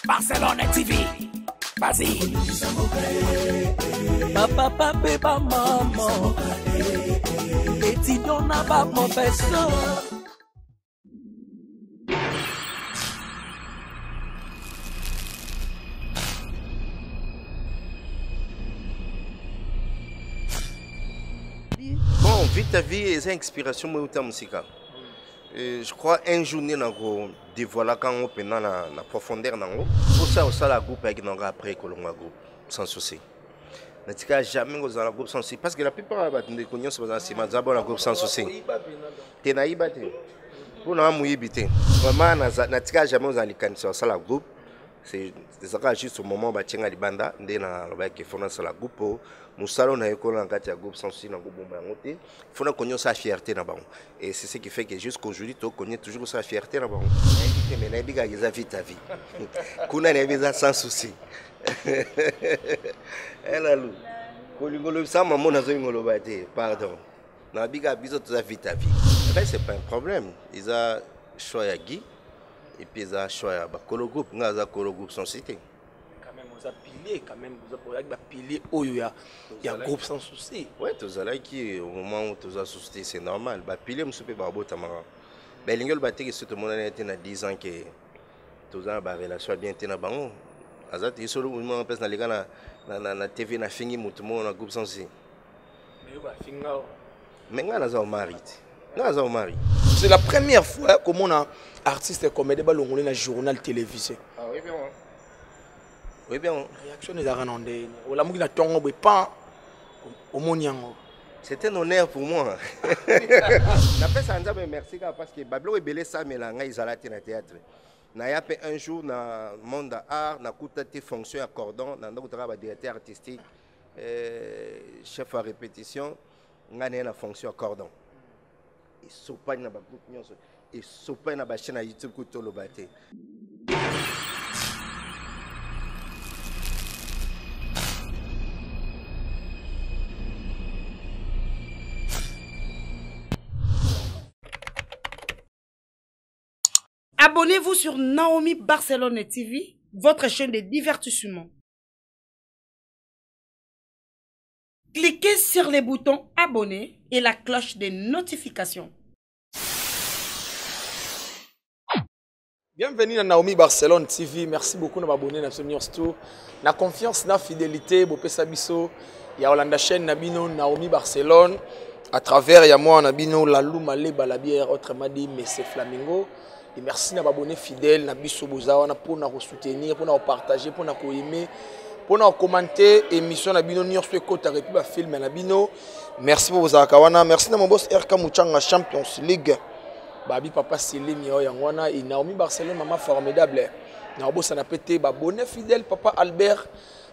Barcelone TV. Vas-y. Papa, papa, maman. Et tu donnes pas mon personne. Bon, vite à vie, les inspirations moi autant musique. Je crois un jour nous avons dévoilé quand on peut dans la profondeur nango. Pour ça aussi la groupe avec nango après que l'on groupe sans souci. N'atika jamais aux la groupe sans souci parce que la plupart des connus sont dans ces mazabo la groupe sans souci. T'es naïf t'es. Pour nous muibité. Vraiment n'atika jamais aux alikani sur ça la groupe. C'est ça juste au moment où batinga libanda ndena lobaki fona ça la groupe. Musalo na école en quatre groupe sans souci dans groupe bombangote. Il faut connaître sa fierté na bango. Et c'est ce qui fait que jusqu'aujourd'hui tu connais toujours sa fierté na bango. Mais na biga giza vite à vie. Kuna na biza sans souci. Elle lou. Kolingolo ça maman na zo ngolo bate. Pardon. Na biga bizo tu vite à vie. Ben c'est pas un problème. Ils a choix ya Guy et puis ils a choix ya bakolo groupe, ngaza kolo groupe sans cité. Pilier quand même vous avez pilier il y a groupe sans souci. Ouais, tous allez qui au moment où tous as souci c'est normal. Bah pilier monsieur peut barbo tamara. Ben l'ingol baté que tout le monde a été na 10 ans que tous a ba relation bien été na bango. Azat il solo moment en place na les gars na TV na fini tout le monde na groupe sans souci. Mais ba finga. Mais nga za mari. Nga za mari. C'est la première fois que mon artiste comédie ba longolé na journal télévisé. Ah oui bien. Oui bien. Réaction des Aranondé. O la mugina tongo be pas au moniango. C'est un honneur pour moi. N'appelle ça nzambe merci parce que Bablo est belé ça mais là ils allaient na théâtre. Na ya pe un jour na monde art na kutate fonction à cordon na ndako travail directeur artistique chef à répétition ngane na fonction à cordon. Et sopa na ba groupe nyonso et sopa na ba chaîne YouTube kutolo baté. Abonnez-vous sur Naomi Barcelone TV, votre chaîne de divertissement. Cliquez sur les boutons abonner et la cloche de notification. Bienvenue à Naomi Barcelone TV. Merci beaucoup de m'abonner à ce Tour. La confiance, la fidélité, Bopé Sabiso, il y a Hollanda chaîne Nabino Naomi Barcelone. À travers, il y a moi Nabino Lalou Malé Balabière, autrement dit Messé Flamingo. Et merci de m'abonner fidèle, Nabiso Bozawana pour nous soutenir, pour nous partager, pour nous aimer, pour nous commenter. Émission Nabino Nior sur Côte République film Nabino. Merci pour vos akawana. Merci de mon boss RK Mouchanga Champions League. Babi papa Selim Yangwana et Naomi Barcelone maman formidable. Na boss na pété abonné fidèle papa Albert.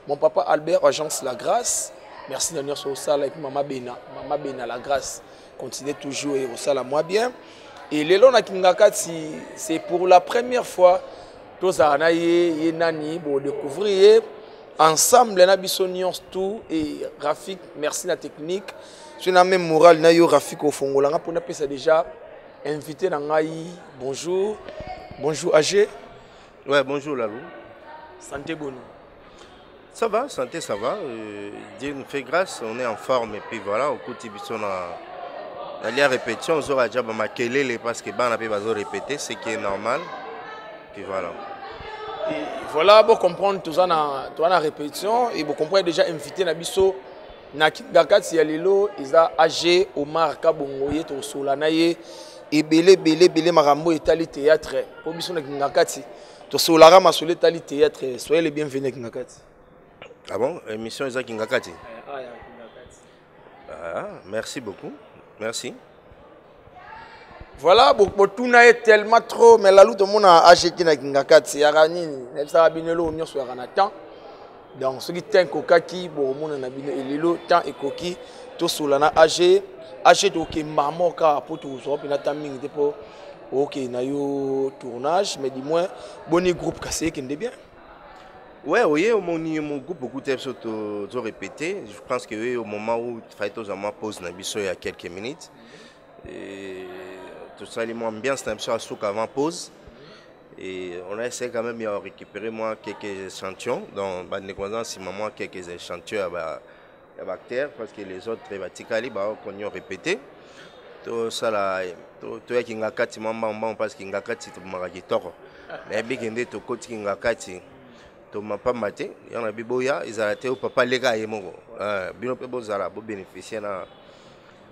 Mon papa Albert agence La Grâce. Merci de venir sur ça et puis maman Bena La Grâce. Continuez toujours et au ça la moi bien. Et les lois Kingakati, c'est pour la première fois tous les nani pour découvrir ensemble na bisonions tout et Rafik merci la technique. Je n'ai même moral na yo Rafik au Fongola pour na pesa déjà invité na ngai. Bonjour. Bonjour AG. Ouais, bonjour Lalou. Santé bonne. Ça va, santé ça va. Dieu nous fait grâce, on est en forme et puis voilà, au coup de la répétition, on aura déjà maquillé parce que on a pas répéter, ce qui est normal. Puis voilà. Et voilà, pour comprendre tout ça dans la répétition et vous comprenez déjà invité Nabiso na Kingakati ya lelo isa AG Omar Kabongoye to solanaye et belé marambo etali théâtre pour biso na Kingakati to solara masole etali théâtre soyez les bienvenus Kingakati. Ah bon, émission isa Kingakati. Ah ya Kingakati. Ah, merci beaucoup. Merci. Voilà, tout n'a tellement trop, mais la lutte, tout le monde a acheté dans Kingakati. Il y a un ça a bien le on sur un temps. Donc, ce qui est un coquille, bon, on a bien le temps et coquille. Tout sur la acheté tout qui maman car pour tout ça, puis la timing pour ok, na yo tournage, mais dis-moi, bon groupe cassé qui est bien. Ouais, oui, mon groupe beaucoup de choses ont répété. Je pense que oui, au moment où il fallait tous pause il y a quelques minutes. Et tout ça, les moins bien, c'est un peu avant pause. Et on a essayé quand même de récupérer moi quelques échantillons. Donc, si maman quelques échantillons à bactères parce que les autres qu'on a répété. Tout ça là, tout qui n'a qu'à maman parce qu'il n'a qu'à titre maragitoro. Mais bien qu'il y ait tout côté qui n'a qu'à titre. To mapa maté yana biboya izalate au papa lega yemoko bino pe bozala bo bénéficier na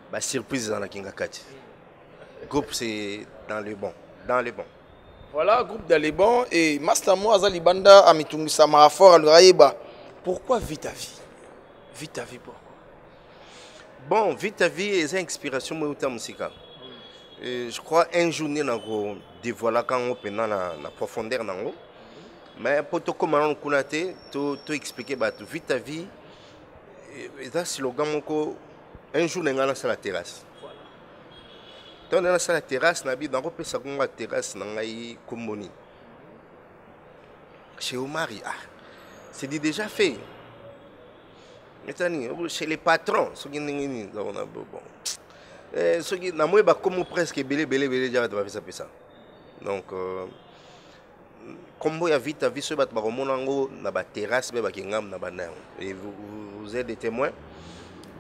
ba surprise dans la kingakati. Groupe c'est dans le bon, dans le bon. Voilà, groupe dans le bon et Master Mo azali banda amitungisa marafort alurayiba. Pourquoi vite ta vie? Vite ta vie pourquoi? Bon, vite ta vie est une inspiration moi uta musika. Je crois un journée na go dévoiler quand on peut na profondeur nango. Mais pour te commander tu expliquer vite ta vie. Et ça slogan un jour on est sur la terrasse. Donc on est sur la terrasse, on a dans la terrasse comme chez Omari, c'est déjà fait. Maintenant, chez les patrons, ceux qui ont comme presque belé déjà ça. Donc comme vous avez vite sur votre na terrasse et vous êtes des témoins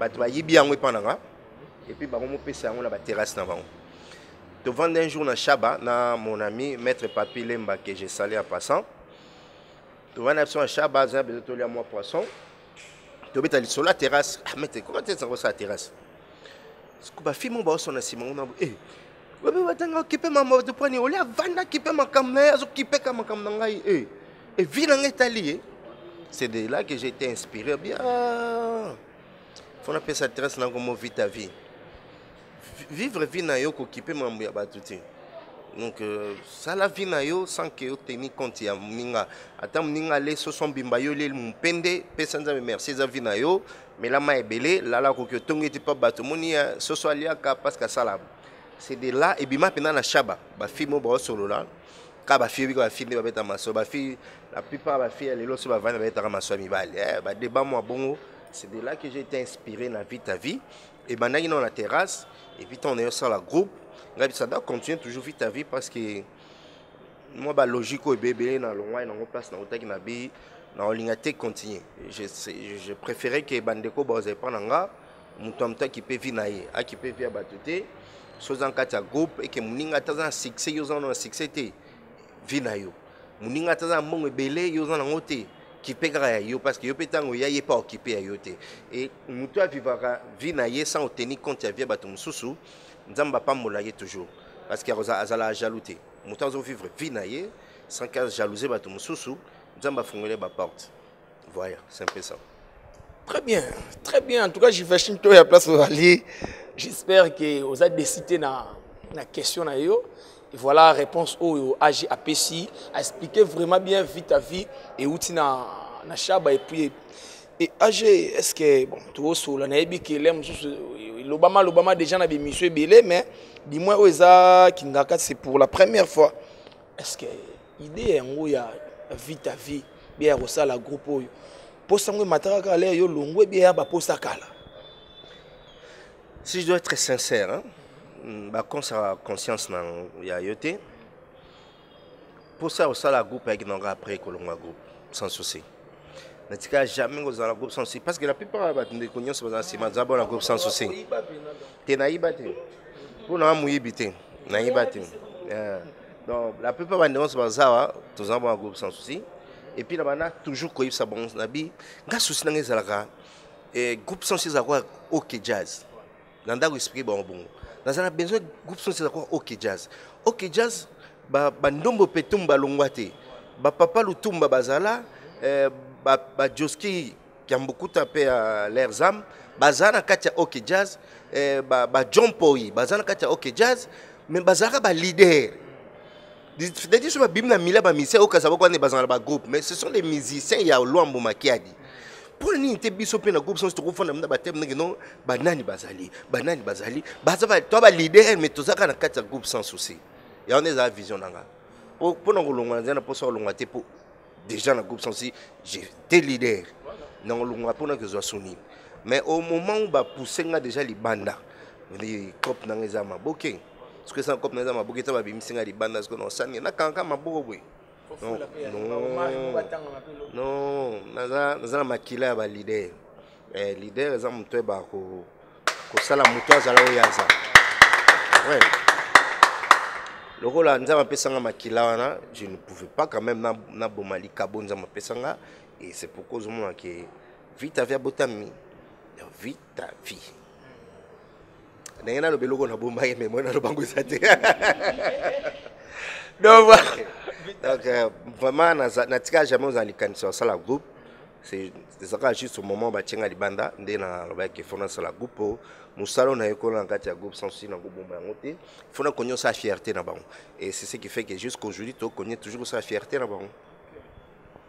et puis la terrasse tu vends un jour na Chaba na mon ami maître Papi Lemba que j'ai salé en passant tu vends un Chaba j'ai besoin de moi poisson tu vas sur la terrasse mais comment tu es sur la terrasse ce que ba film ba son na Simon na oui, occupé ma mort de poignet. On a vendu occupé ma caméra, occupé ma caméra. Et ville en Italie. C'est de là que j'ai été inspiré. Bien, faut appeler ça très dans comment vivre ta vie. Vivre vie na yo occupé ma mort tout. Donc ça la vie na yo sans que yo tenir compte ya minga. Attends minga les so son bimba yo le mpende personne me merci za vie na yo. Mais là ma ebele là ko que tongeti pas bato moni so so alia ka parce que ça là. C'est de là et bima pendant la Chaba ba fille mo ba solo là ka ba fille ba fille ba beta maso ba fille la plupart ba fille les loso ba vana beta maso mi bale ba débat moi bongo c'est de là que j'ai été inspiré dans vie ta vie et maintenant dans la terrasse et puis on est sur la groupe ngabi ça doit continuer toujours vie ta vie parce que moi ba logique au bébé dans longwa dans place dans otaki na bi na olingate continuer je préférais que bandeko ba oser prendre nga mutomta qui peut vivre naie a qui peut vivre batuté chose en quatre groupe et que muninga taza succès yo zana succès te vina yo muninga taza mongo belé yo zana ngote qui pegara yo parce que yo petango ya yé pas occupé ya yo te et muto vivara vina ye sans tenir compte ya vie bato mususu nzamba pas molaye toujours parce que azala jalouté muto azo vivre vina ye sans qu'à jalouser bato mususu nzamba fongole ba porte voilà c'est un peu ça. Très bien, très bien. En tout cas, je vais chinto ya place au aller. J'espère que vous avez décidé na question et voilà la réponse au AG APC a expliqué vraiment bien vite ta vie et où tu na Chaba et puis et AG est-ce que bon tout sur la naïbi que l'aime l'Obama déjà na bi monsieur belé mais dis-moi oza kingaka c'est pour la première fois est-ce que idée en ya vite ta vie bien ça la groupe si je dois être sincère, hein, conscience pour ça, la groupe avec après que l'on groupe sans souci. Ne jamais dans la groupe sans souci parce que la plupart des connaissances sont dans la groupe sans souci. Tu n'as pas pour nous mouiller donc la plupart des gens sont dans un groupe sans souci. Et puis là-bas, toujours quand il y a bon nabi, gars souci dans les alga, et groupe sensible à quoi OK jazz. Dans le esprit bon. Dans un besoin groupe sensible à quoi OK jazz. OK jazz, ba ndombo petumba longwate, ba papa lutumba bazala, ba Joski qui a beaucoup tapé à leurs âmes, bazana katia OK jazz, ba John Poi, bazana katia OK jazz, mais bazara ba leader. Mais ce sont les musiciens qui ont l'ouambo makiadi. Pour les nids, biso pe na groupe sans se trouver na batem non banani bazali, toi ba leader mais tout ça kana kata groupe sans souci. Il y a une vision nanga. Pour nous longa na pour so longa te pour déjà na groupe sans souci, j'étais leader. Non longa pour que zo soni. Mais au moment où ba pousser nga déjà les banda, les cop na ngeza maboke. parce que ça comme dans ma bouquet ba bimisinga di banda parce que non sani na kanka maboko boy non naza makila ba leader leader za mutwe ba ko sala muto azala oyaza ouais lokola nza mapesanga makila wana je ne pouvais pas quand même na bomali kabonza mapesanga et c'est pourquoi je me que vite avec botami vite ta vie n'ayana le beloko na bomba mais moi na le bango sate donc vraiment na tika jamais aux alikanisa ça la groupe c'est ça juste au moment ba tinga libanda ndena ba ke fona ça la groupe musalo na ekola ngati ya groupe sans souci na go bomba ngote fona konyo sa fierté na bango et c'est ce qui fait que jusqu'aujourd'hui to connaît toujours sa fierté na bango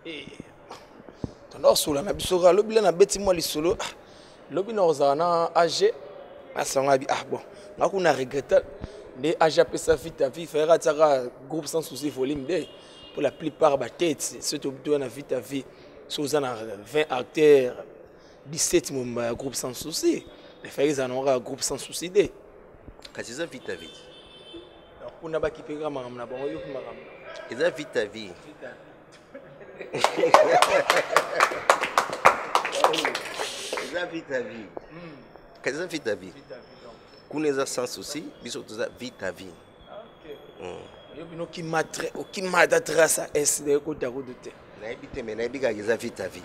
et tondor sula na bisoka lobile na beti moi lisolo lobi na ozana age asanga bi bon ngakuna regrette de age pe sa vie ta vie faire ataka groupe sans souci volume 2 pour la plupart ba tête surtout na vie ta vie sozana 20 acteurs 17 mon groupe sans souci les faire en aura groupe sans souci de kasi za vie ta vie donc kuna ba kipeka makam na bango yo makam eza vie ta vie eza vie ta vie kasi za vie ta vie kuneza sans souci biso toza vie ta vie yo bino ki matre o ki mata traça est de ko ta ko doute na ebite mais na ebika eza vie ta vie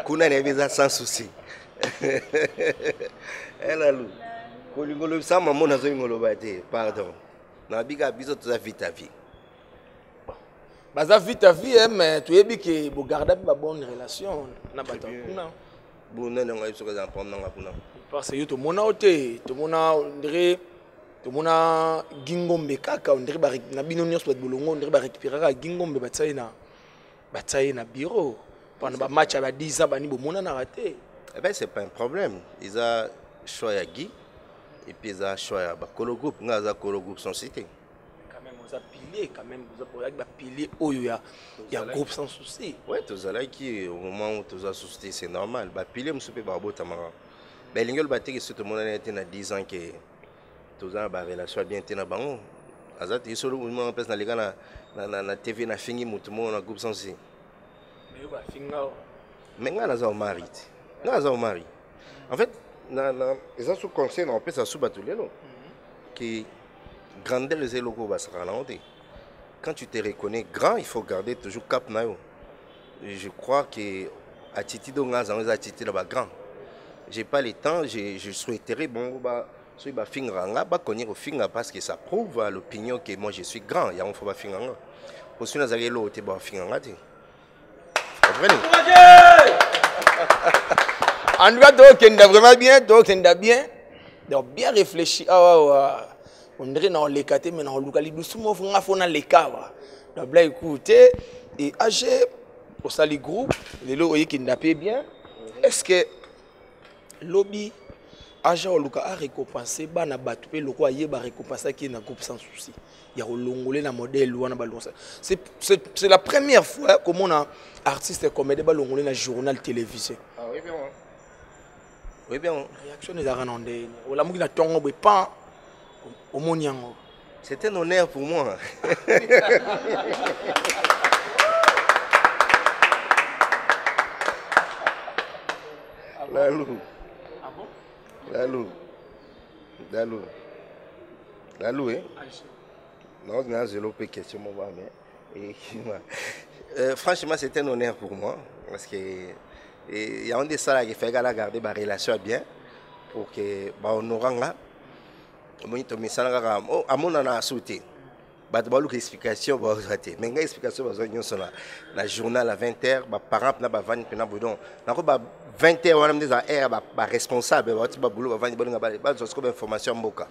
kuna na ebeza sans souci elalu kolingolo sa maman na zo ngolo bate pardon na bika biso toza vie ta vie baza vie ta vie mais tu ebi ke bo garder ba bonne relation na bato kuna bona na ngai soka za prendre na kuna parce que to mona ote to mona ndire to mona gingombe kaka ndire ba na bino nyos ba bolongo ndire ba récupérer gingombe bataille na bureau pendant ba match à 10 ans bani bo mona na raté eh ben c'est pas un problème ils a choix ya Guy et puis ils a choix ya ba kolo groupe ngaza kolo groupe sans cité quand même vous a pilier quand même vous a ba pilier oyo ya groupe sans souci ouais tous là qui au moment où tous a souci c'est normal ba pilier msupe ba bota mara ben lingol baté que tout le monde était na 10 ans que tous a ba relation bien tena bango azati solo mo pesa na ligana na TV na fingi mutu mo na groupe sans souci mais ba finga mais nga naza au mari naza au mari en fait na eza sous conseil na pesa sous batulelo qui grandeur les locaux basaka na honte quand tu te reconnais grand il faut garder toujours cap na yo je crois que attitude ngaza ngaza attitude ba grand j'ai pas le temps je souhaiterais bon ba so ba fingranga ba connaître au finga parce que ça prouve à l'opinion que moi je suis grand ya on faut ba fingranga aussi na zali lo te ba fingranga ti comprenez en doit donc vraiment bien donc donc bien réfléchi on dirait dans les catés mais dans le locali doucement faut na les cas donc là écoutez et AG au sali groupe les lo qui ndapé bien est-ce que lobby AG au luka a récompensé bana batu pe loko aye ba récompenser qui na groupe sans souci il y a longolé na modèle wana balonsa c'est la première fois comme on a artiste comédien balongolé na journal télévisé ah oui bien oui bien réaction des aranondé o la mukina tongo be pas au moniango c'était un honneur pour moi Lalou. Ah bon? Lalou, hein? Non, je n'ai pas de question, mais franchement, c'était un honneur pour moi. Parce que il y a un des salles qui fait garder ma relation bien pour que on aura à mon a sauté. Bah d'abord l'explication bah sauté. Mais l'explication bah nous sommes la journal à 20h, bah parents na bah vendre pena boudon. Na ko bah 20h on a des air bah responsable bah tu bah boulot bah vendre boulot bah c'est comme information mboka.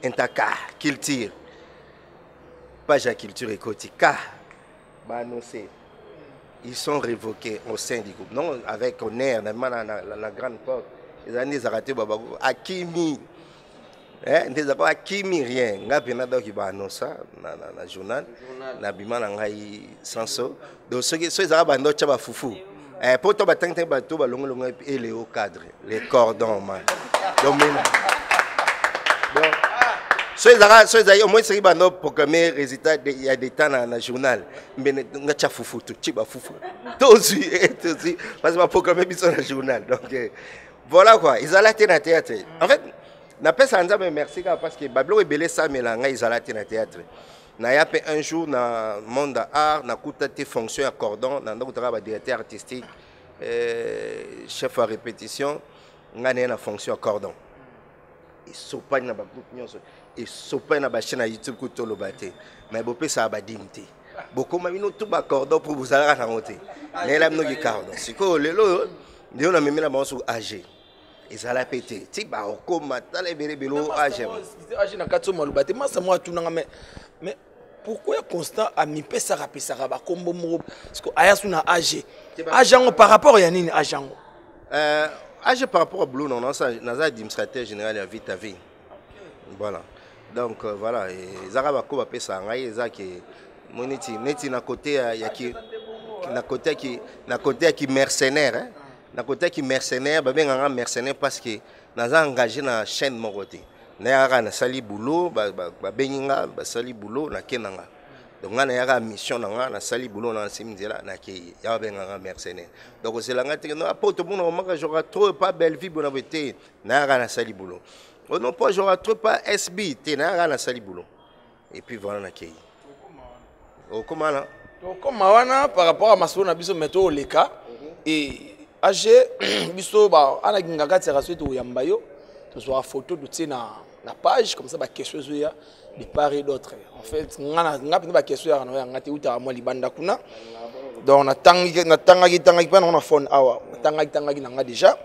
Intaka, culture. Page à culture et quotidien. Bah annoncé. Ils sont révoqués au sein du groupe. Non, avec honneur, la grande porte. Les années arrêtées, Akimi. Des accords Akimi, rien. Nga Benada qui va annoncer dans le journal. Na bima na ngai sanso. Donc ceux qui sont arabes no chaba foufou. Pour toi batang bateau balongo longo et les hauts cadres, les cordons man. Donc Au moins, c'est un programme résultat, il y a des temps dans le journal. Mais on a foufou, tout type foufou. Tout aussi, parce que je programme dans le journal. Donc, voilà quoi. Ils allaient dans le théâtre. En fait, je appelle ça merci parce que Bablo est belé ça, mais là, ils allaient dans le théâtre. Na yape un jour dans le monde de l'art, na kuta tes fonctions à cordon, na ndoko travail directeur artistique, chef à répétition, na na fonction à cordon. Et sopagne na ba groupe nyonso, et sopagne na ba chaîne YouTube ko tolo baté. Mais bopé ça ba dimté. Boko mamino tout ba cordon pour vous aller à monter. Mais là mnoki cordon. Siko lelo, ndio na mimi na ba sur AG. Et ça l'a pété. Ti ba okoma tala bele belo AG. AG na katso malubaté, masa moi tout na mais pourquoi constant à mi pesa ba kombo mo parce que ayasu na AG. AG par rapport à nini AG? AG par rapport à Blue non ça na administrateur général à vite à vie. Voilà. Donc voilà et Zaraba ko ba pesa ngai ezaki moniti neti na côté ya ki na côté qui mercenaire hein. Na côté qui mercenaire ba benga mercenaire parce que naza engagé na chaîne mon côté. Na na sali boulot ba benga ba sali boulot na kenanga. Donc on a une mission na sali boulot na simdela na ki ya benga mercenaire. Donc c'est la ngati no apoto bono maka j'aura trop pas belle vie bona vete na sali boulot. Oh non pas j'aura trop pas SB te na sali boulot. Et puis voilà na ki. Oh comment là? Comment wana par rapport à maso na biso meto leka et AG biso ba ana ngaka tsera suite yamba yo. Soit photo de la page comme ça, question de part et d'autre. En fait, on a une question on a été où moi libanda kuna. Donc on a tangi pas on a phone hour. Tangi nanga déjà.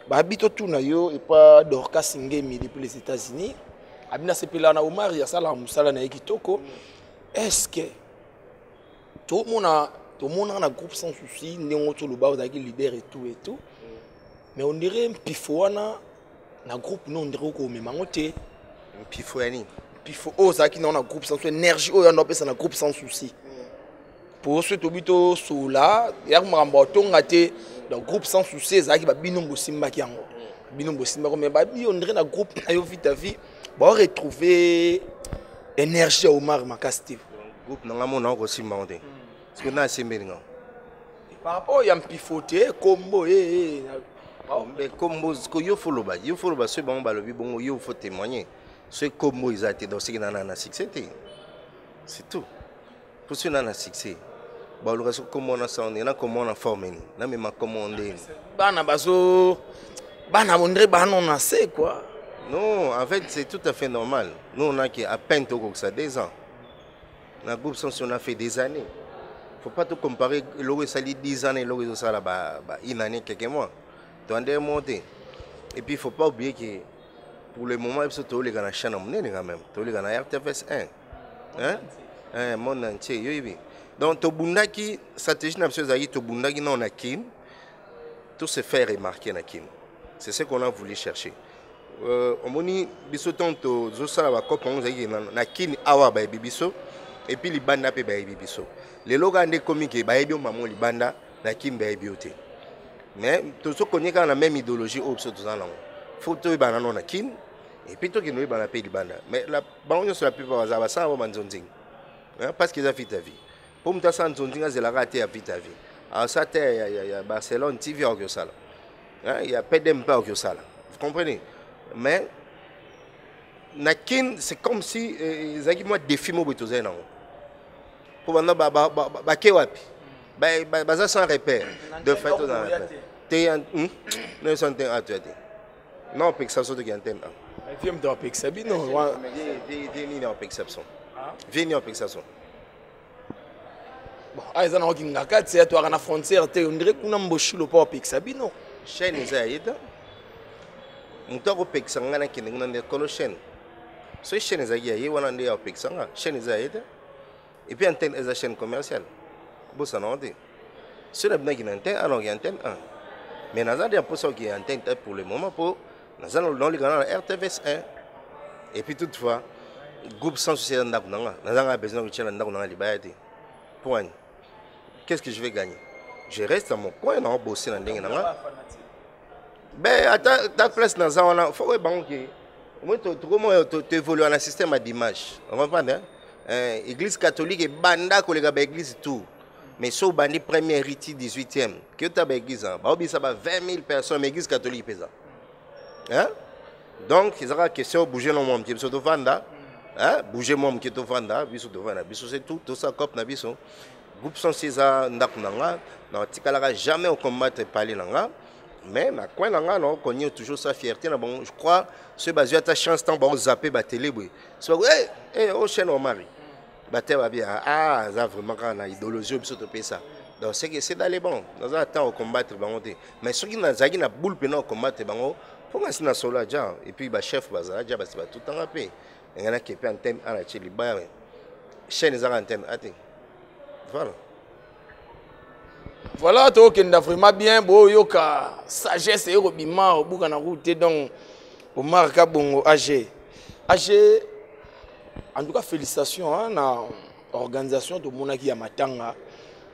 Ba habito tout na yo et pas Dorcas Singemi depuis les États-Unis. Abina sepela na Omar ya sala musala na kitoko. Est-ce que tout le monde a un groupe sans souci, néo tout le bas leader et tout. Mais on dirait un pifoana. Na groupe non ndiro ko memangote pifo yani pifo o ça qui non na groupe sans énergie o yando pesa na groupe sans souci pour ce tobito sola ya mamba tonga te dans groupe sans souci ça qui ba binombo simba ki yango binombo simba ko me ba bi on dirait na groupe ayo vite vie ba retrouver énergie au Omar Makastive groupe na mona ko simba onde parce que na simbelinga par rapport ya mpifote combo mais comme il faut le ce bon balobi bon il faut témoigner ce comme ils a été dans ce qui n'a pas succès c'est tout pour ce n'a succès bon le reste comment on a ça on est là comment on a formé là même comment on est bana bazo bana mondre bana on a c'est quoi non en fait c'est tout à fait normal nous on a qui à peine tout comme ça 2 ans la groupe sans on a fait des années faut pas tout comparer l'autre ça dit 10 ans et l'autre ça là une année quelques mois. Monter. Et puis il ne faut pas oublier que pour le moment, il faut que les gens chaîne quand même. Les gens RTFS 1. Hein? Monde entier. Donc, Tobundaki, stratégie nationale, Tobundaki non na Kin, tout se fait remarquer na Kin. C'est ce qu'on a voulu chercher. On dit bisoton to zosala ba kopa on zaki na Kin awa ba bibiso et puis libanda pe ba bibiso. Les logos des comiques ba ebio maman libanda na Kin ba ebiote. Mais tout ce qu'on est dans la même idéologie au tout ça là faut que banano na kin et puis tout qui nous bana pays banda mais la banane sur la plupart ça va ça va manzonzing parce qu'ils a fait ta vie pour me ta sanzonzing c'est la raté a fait ta vie alors ça il y a Barcelone TV au ça là il y a PDM pas au ça là vous comprenez mais na kin c'est comme si zaki moi défi mo beto za nango pour bana ba kewapi bah sans repère de fait dans la non sont à toi non perception de antenne film de perception non ni en perception vient en perception bon ils ont qui ngaka c'est toi na frontière te on dirait qu'on a mboshilo pas perception non chaîne zaida mutako perception na kinenga na kolo chaîne so chaîne zaida yi wana ndio perception chaîne zaida et puis antenne est la chaîne commerciale bossa non dit sur la blague antenne alors il y a antenne 1 mais nous avons pour ça qu'il y a antenne pour le moment pour nous allons dans le canal RTVS 1 et puis toutefois groupe sans souci dans nous avons besoin de tirer dans la liberté point qu'est-ce que je vais gagner je reste dans mon coin dans bosser dans dingue ben à ta place dans ça on a faut que Moi, tu évolues dans un système d'image. On comprend, hein? Église catholique et banda collègue avec l'église tout. Mais si on a le premier rite 18e, que tu as l'église, ça va 20 000 personnes, mais l'église catholique pesa. Hein? Donc, il y a une question de bouger le monde qui est vanda. Hein? Bouger le monde qui est vanda, c'est tout ça comme na biso. Groupe sans César ndakunanga, na tikala jamais au combattre parler langa. Mais na coin langa non connaît toujours sa fierté na bon je crois ce basé à ta chance tant bon zapper ba télé boy so au chaîne au mari ba te va bien ah ça vraiment quand na idéologie biso to ça donc c'est que c'est d'aller bon dans un temps au combattre bango te mais ceux qui na zaki na boule pe na combattre bango faut nga sina sola ja et puis ba chef bazala ja ba tout temps rapé ngana ke pe antenne ala chili ba chaîne za antenne ati voilà. Voilà, tu as vraiment bien, bon, yoka sagesse et robima au bout de la route, donc au marque bon AG. AG, en tout cas, félicitations à l'organisation de Monaki Yamatanga.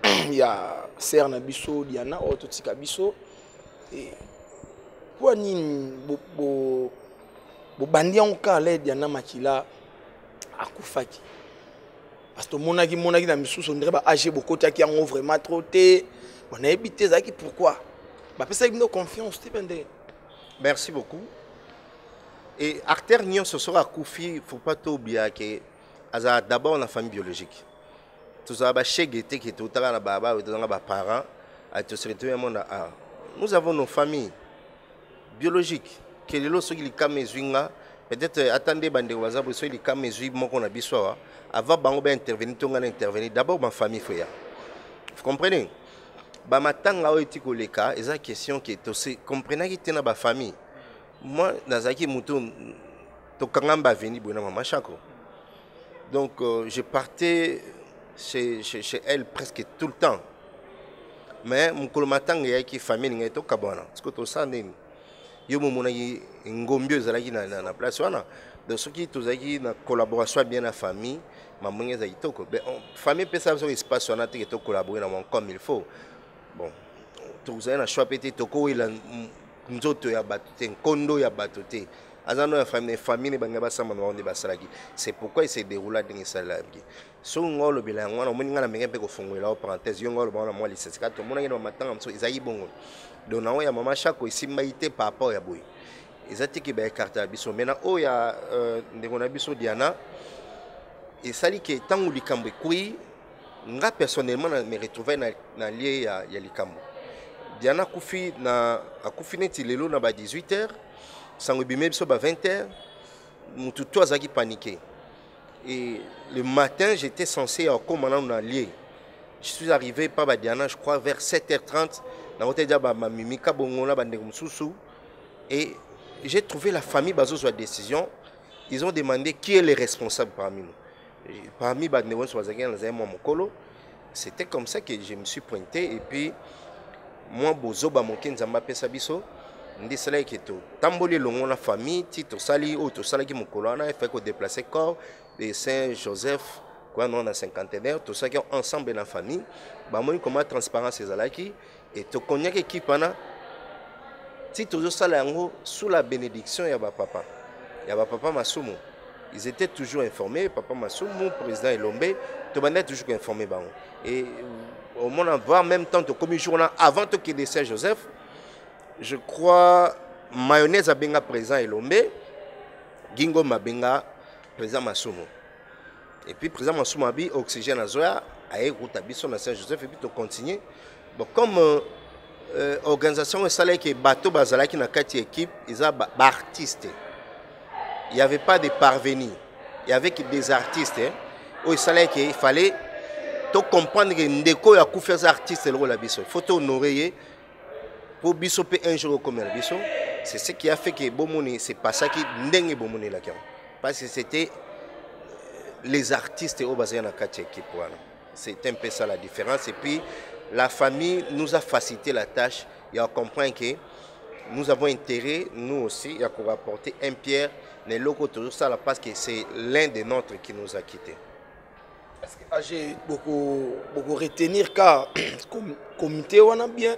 Il y a Serna Bisso, Diana, Ototika Bisso. Et pour nous, bandi en cas, Diana Makila, à Koufaki. Parce que Monaki na Missou, on dirait AG beaucoup qui ont vraiment trotté. On a évité ça pourquoi? Ça a confiance. Merci beaucoup. Et Artère Nyon ce sera Koufi, il ne faut pas oublier que d'abord la famille biologique. Tout ça, chez Gété qui est au Tara, les parents, nous avons nos familles biologiques. Peut-être attendez bande waza pour ceux qui ont mesure mon qu'on a besoin avant bango intervenir tout intervenir d'abord ma famille frère. Vous comprenez? Ba matanga o etiko leka eza question qui est aussi comprenez que tena ba famille. Moi nazaki muto to kangamba veni bona mama chako. Donc je partais chez elle presque tout le temps. Mais mon kolomatanga yaki famille ngai to kabona. Parce que to sandeni yo mona yi ngombio zalaki na place wana de ceux qui tozaki na collaboration bien la famille mamunga za itoko ben famille pesa so espace wana te to collaborer comme il faut bon tozali na choix pété toko ila nzoto ya batote nkondo ya batote azano ya famille banga basamba na onde basalaki c'est pourquoi il s'est déroulé dans salaki so ngolo bila ngwana moninga na menga pe ko fongola parenthèse yo ngolo bana moi lisesika to mona ngena matanga mso ezali bongo donc na ya mama chako isimba ite par rapport ya boy ezati ki ba écarter biso mena o ya ndeko na biso Diana et sali que tangu likambo kui nga personnellement me retrouver na lié ya likambo Diana kufi na akufi neti lelo na ba 18h sango bimé biso ba 20h mutu to azaki paniqué et le matin j'étais censé encore maintenant na lié je suis arrivé par ba Diana je crois vers 7h30 na hôtel dia ba mimika bongola ba ndeko mususu et j'ai trouvé la famille bazo sur la décision ils ont demandé qui est le responsable parmi nous. Parmi les gens, c'était comme ça que je me suis pointé et puis moi bozo ba moké nzamba pesa biso ndi sala ki to tamboli longo la famille ti to sali o to sala ki mokolo na fait ko déplacer corps de Saint Joseph quoi non na cinquantenaire tout ça qui ensemble dans la famille ba moni comment transparence ezalaki et to konya ki pana ti to sala yango sous la bénédiction ya ba papa Masumu. Ils étaient toujours informés, papa Masumu, président Elombe, tout le monde toujours informé. Et au moment voir même temps, comme un jour avant que de Saint Joseph, je crois, mayonnaise a bien président Elombe, Gingo Mabenga, président Masumu. Et puis, président Masumu a dit oxygène à Zoya, a écouté à Saint Joseph, et puis, tu continues. Bon, comme organisation, il fallait que bateau Bazalaki na kati équipe, ils ont artistes. Il n'y avait pas de parvenus. Il y avait des artistes. Il fallait comprendre que Ndeko a fait des artistes. Il faut honorer pour bisoper un jour comme la biso. C'est ce qui a fait que Bomoni, c'est pas ça qui n'est pas Bomoni là. Parce que c'était les artistes au basé dans quatre équipes. C'est un peu ça la différence. Et puis la famille nous a facilité la tâche. Et on comprend que nous avons intérêt, nous aussi, à rapporter un pierre. Les locaux, tout ça, parce que c'est l'un des nôtres qui nous a quittés. Parce que j'ai beaucoup retenir car comme comité on a bien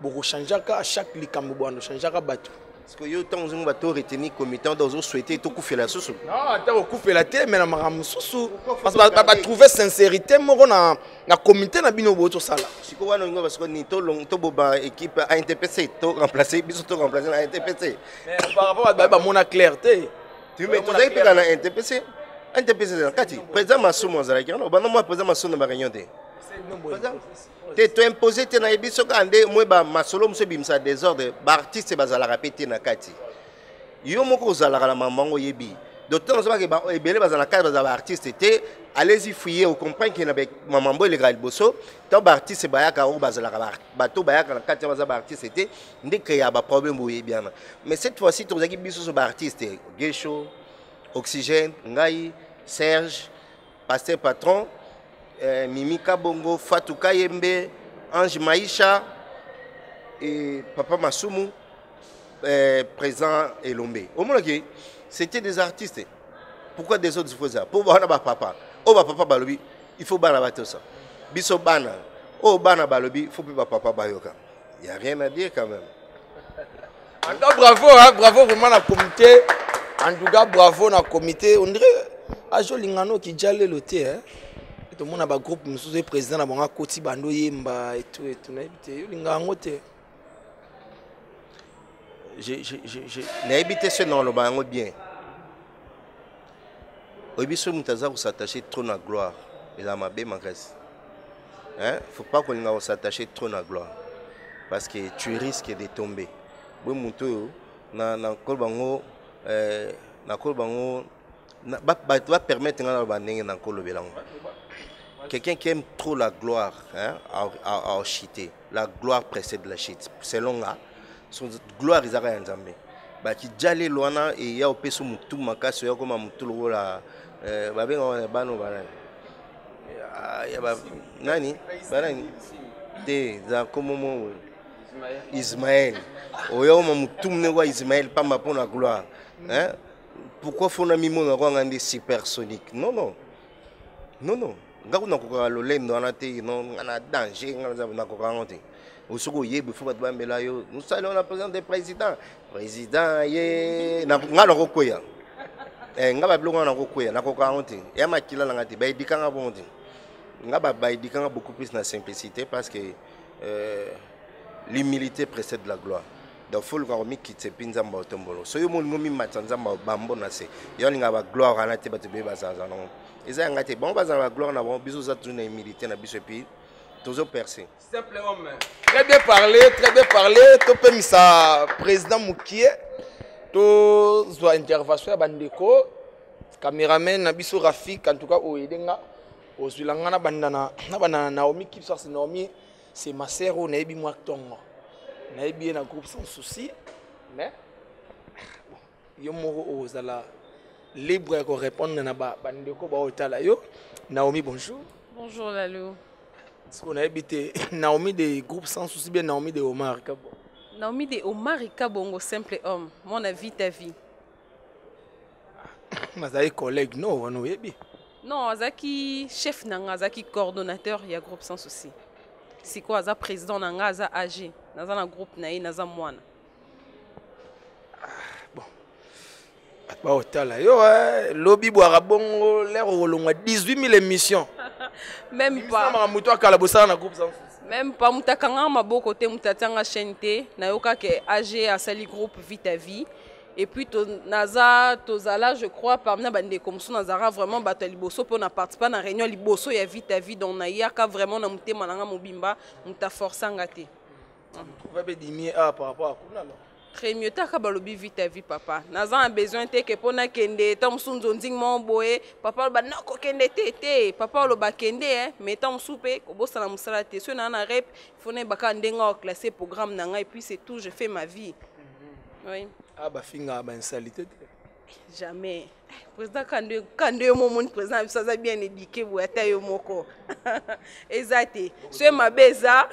beaucoup changer car à chaque likambo on changer car bateau Parce que yo tant on va tout retenir committant dans au souhaiter tout couper la sauce. Non, attends, couper la tête mais na maram susu. Parce que ba trouver sincérité moko na comité na bino boto sala. Siko wana ngo parce que ni to long to boba équipe a NTPC to remplacer biso to remplacer na NTPC. Mais par rapport à ba mona clarté. Tu mets tout ça puis dans NTPC. NTPC là kati. Président Masumo zala kino. Ba non moi président Masumo ba réunion té. Tu imposé tu na biso kande moi ba masolo mso bimsa désordre ba artiste bazala répéter na kati. Yo moko zala la mamango yebi. D'autant que ba ebele bazala kati bazala artiste té allez-y fouiller, vous comprenez qu'il y a des mamans qui sont bosso. Tant d'artistes qui bazala bateau bayaka na kati baza artiste c'était ndé qu'il y a des problèmes bien. Mais cette fois-ci tu as qui biso sur artiste Gesho, Oxygène, Ngai, Serge, Pasteur Patron, Mimi Kabongo, Fatou Kayembe, Ange Maïcha et Papa Masumu, président Elombe. Au moins c'était des artistes. Pourquoi des autres font ça? Pour voir papa. Oh papa balobi, il faut bana bato ça. Biso bana. Oh bana balobi, il faut plus papa bayoka. Il y a rien à dire quand même. En tout cas bravo hein, bravo vraiment la comité. En tout cas bravo na comité. On dirait Ajo Lingano qui jale loté hein. Tout le monde a ba groupe monsieur président na banga koti bando yemba et tout na habité Lingano té. J'ai habité ce nom le bango bien. Obiso mutaza ko s'attacher trop na gloire et la mabe mankasi. Hein, faut pas qu'on ait s'attacher trop na gloire parce que tu risques de tomber. Bo muto na kolbango va permettre na banenge na kolobelango. Quelqu'un qui aime trop la gloire hein a chité. La gloire précède la chute. Selon là, son gloire ils arrêtent nzambe. Ba ki jale loana et ya opeso mutu makasi ya koma mutu lola babenga bano bana ya ba nani barani te za komomo Ismaël oyo mutu mnewa Ismaël pamba pona gloire hein pourquoi fona mimo na ko ngandi supersonique non ngaku na ko lolendo na te non na danger ngana na ko ngangote Osoko yebe faut batba mbela yo nous saluons la présence des présidents ye na ngalo ko koya ngaba blongo na ko koya na ko kaonte ya makila la ngati ba idikanga bonde ngaba ba idikanga beaucoup plus na simplicité parce que l'humilité précède la gloire donc faut le komi kitse pinza mba otombolo so yo molingo mi matsanza mba bambo na se yo linga ba gloire na te batebe bazaza non eza ngati bon baza ba gloire na bon biso za tuna humilité na biso puis toujours percé. Simple homme. Très bien parlé, très bien parlé. Tu peux mettre ça président Moukié. Tu as intervention à Bandeko. Caméraman Nabiso Rafik en tout cas au Edenga. Au Zulangana Bandana. Na Naomi qui sort Naomi c'est ma sœur au Naibi Mouaktongo. Naibi est un groupe sans souci. Mais Yomoro Ozala libre de répondre à Bandeko Baotala yo. Naomi bonjour. Bonjour Lalo. Est-ce qu'on a habité Naomi des groupes sans souci, bien Naomi de Omar Kabo? Naomi de Omar Kabongo, simple homme. Mon avis, ta vie. Mais vous avez collègue, non? On a bien. Non, Azaki chef nanga, Azaki coordonnateur, il y a groupe sans souci. C'est quoi, Azaki président nanga, Azaki AG, dans un groupe naï, Azaki moine. Bon. Pas au tala yo, lobby boira bongo, l'air au long 18 000 émissions. Même pas. Même pas mutakanga maboko te mutatanga chaîne te na yoka ke AG a sali groupe Vita Vie et puis to naza tozala je crois parmi na bande comme ça nazara vraiment bato liboso pour na participer na réunion liboso ya Vita Vie donc na yaka vraiment na mutema nanga mobimba muta forçanga te. On va be dimier par rapport à kuna alors. Très mieux taka balobi Vita Vie papa. Naza a besoin te que pona kende tam sunzonzing mon boye papa ba nako kende te papa lo ba kende hein mais tam soupe ko bossa na musala te so na rep faut na baka ndenga classer programme nanga et puis c'est tout je fais ma vie. Oui. Ah bah finga ba insalité. Jamais. Président Kande mo mon président ça a bien éduqué bo ata yo moko. Exacté. C'est ma beza.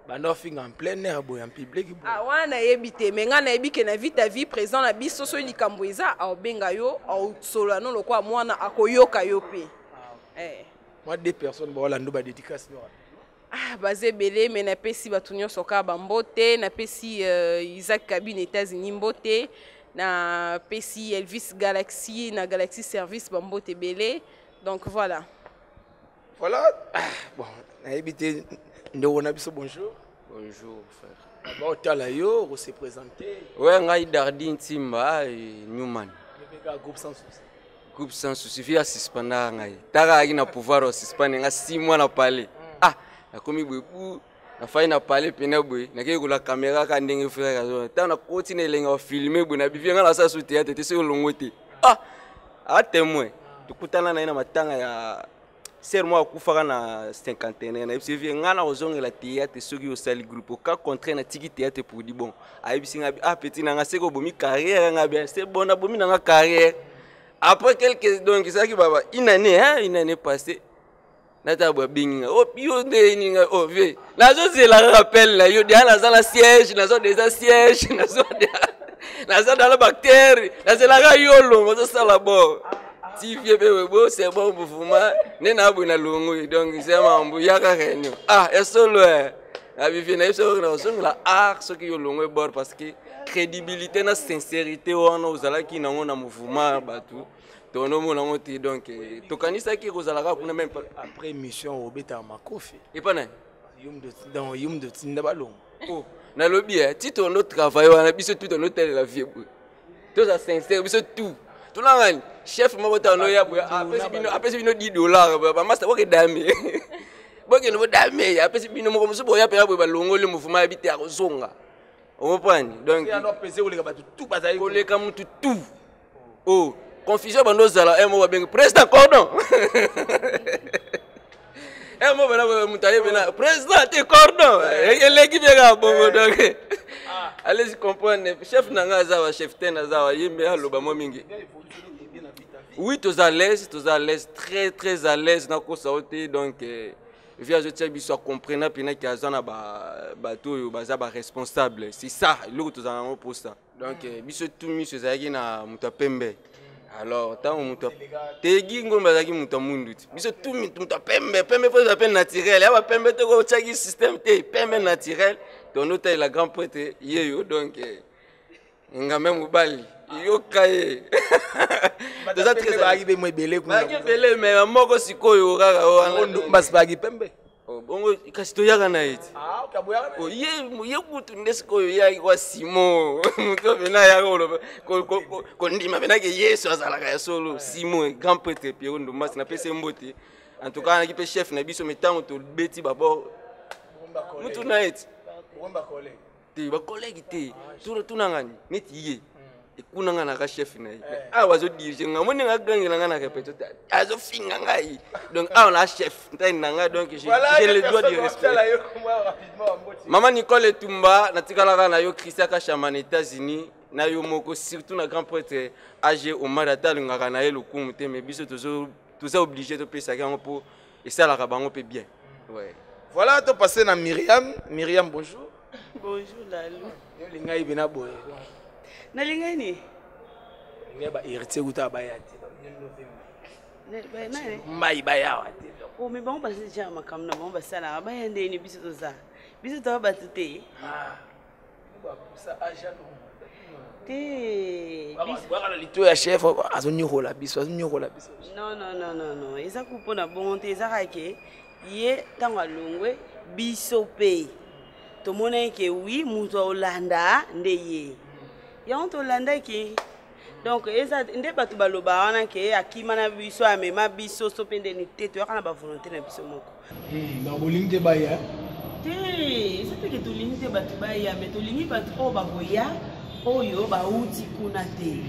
Bando finga en plein air boy en public. Ah wana yebite mais nga na yebike na Vita Vie président na biso so likambo eza a benga yo au solo no lokwa mwana akoyoka yo pe. Moi deux personnes ba lando ba dédicace no. baze belé mais na pesi batunyo soka bambote na pesi Isaac Kabine États-Unis mbote na pesi Elvis Galaxy na Galaxy Service bambote belé donc voilà bon na habité ndeko na biso bonjour frère d'abord tala yo on s'est présenté ouais ngai Dardi Ntimba Newman groupe sans souci groupe sans souci via suspendre ngai taka na pouvoir au suspendre nga 6 mois na parler na komi bwebu na fai na parler pena bwe na ke la caméra ka ndenge frère zo ta na continue lenga filmer bwe na bivia nga la sa sous théâtre te se longote a témoin tukutana na ina matanga ya ser moi akufaka na 51 na ebisi vie nga na ozongela théâtre soki osali groupe ka contraire na tiki théâtre pour di bon ayebisi nga petit na nga seko bomi carrière nga bien c'est bon na bomi na nga carrière après quelques donc ça qui baba une année passée nata bo binga yo de ninga ve nazo c'est la rappel là yo dia na la siège nazo déjà siège nazo dans la bactérie nazo la yo longo ça sala bon si vieux bebo c'est bon mouvement nena bo na longo donc c'est mambo yaka renyo et solo abifi na so na so la art ce qui yo longo bord parce que crédibilité na sincérité on ozala ki na ngona mouvement batu tono mona ngoti donc tokanisa ki kozala kuna même après mission obeta makofi et pas na yum de tinda balongo na lobby ti tono travail wana biso tout on hôtel la vie tout ça sincère biso tout ngani chef mabota no ya boya apesi bino $10 ba master boke dame boke no dame apesi bino moko muso boya pe ya boya balongo le mouvement habite ya kozonga opani donc ya no pese oleka batu tout bazali koleka mutu tout confusion bando zala mo ba président cordon mo bana mutaye bena président cordon eleki bega bongo donc allez comprendre chef nanga zawa chef tena zawa yimbe aloba mo mingi oui tous à l'aise très à l'aise na ko sauter donc via je tiens biso comprendre pina ki azana ba to baza ba responsable c'est ça le tous en pour ça donc biso tout miso zaki na mutapembe alors tant muta tegi ngomba zaki muta mundu biso tout muta pembe faut appel naturel ya ba pembe te ko chaki système te pembe naturel ton hôtel la grand prêtre yeyo donc nga même bali yo kaye déjà très bagi be mo belé kuna belé mais moko sikoyo kaka ondo mbas bagi pembe bongo kasi to yaga na iti kaboya ye kutu ndesikoyo ya kwa simo muto bena ya ko ndima bena ke yesu azalaka ya solo simo grand prêtre Pierre Ndombasi na pese mbote en tout cas na ki pe chef na biso metango to beti babo mutu na iti bomba collègue te ba collègue te tout nangani neti ye kuna ngana ka chef na yi wazo dirige ngamoni ngagangela ngana répéter azo finga ngai donc on a chef ntai nanga donc j'ai le droit de respect maman Nicole Tumba natikala na yo Christian Kachama na États-Unis na yo moko surtout na grand prêtre âgé Omar Atal ngaka na ye lokumu te mais biso tous obligé de payer ça pour et ça la rabango peut bien ouais voilà to passer na Myriam bonjour bonjour Lalo yo lingai bina boye nalingai ni ngeba héritier guta bayati nani mai bayawati mais bon parce que j'ai ma camna bon bah ça là bayande ni biso to ça biso to ba tuté ça aja te biso lito ya chef azonyokola biso non eza kupona bonté eza kake ye tango alongwe biso pe to mona ke oui muto olanda ndeye ya on to olanda ke donc eza nde batu baloba wana ke akima na biso amema biso so pende ni teto yakana ba volonté na biso moko na bolingi te baya te eza te ke tolingi te batu baya mais tolingi batu oyo bakoya oyo bauti kuna te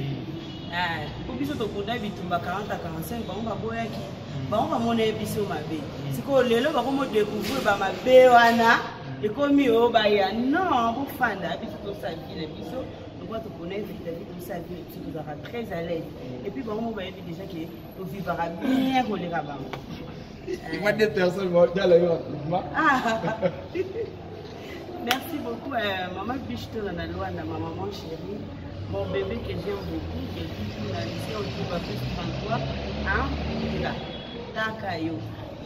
po biso tokunda bitumba 40-45 bango baboyaki bango bamona biso mabe sikoyo lelo bakomodécouvrir bamabe wana ekomi oyo baya non bofanda biso tosavile biso pourquoi tu connais la vie de sa vie, tu seras très à l'aise. Et puis, bon, on va déjà que tu vivras bien pour les rabans. Il y a des personnes qui vont dire là. Merci beaucoup, maman Bichette dans la loi, ma maman chérie, mon bébé que j'aime beaucoup, qui est toujours là, ici, on trouve à plus 33 ans, là, Takayo.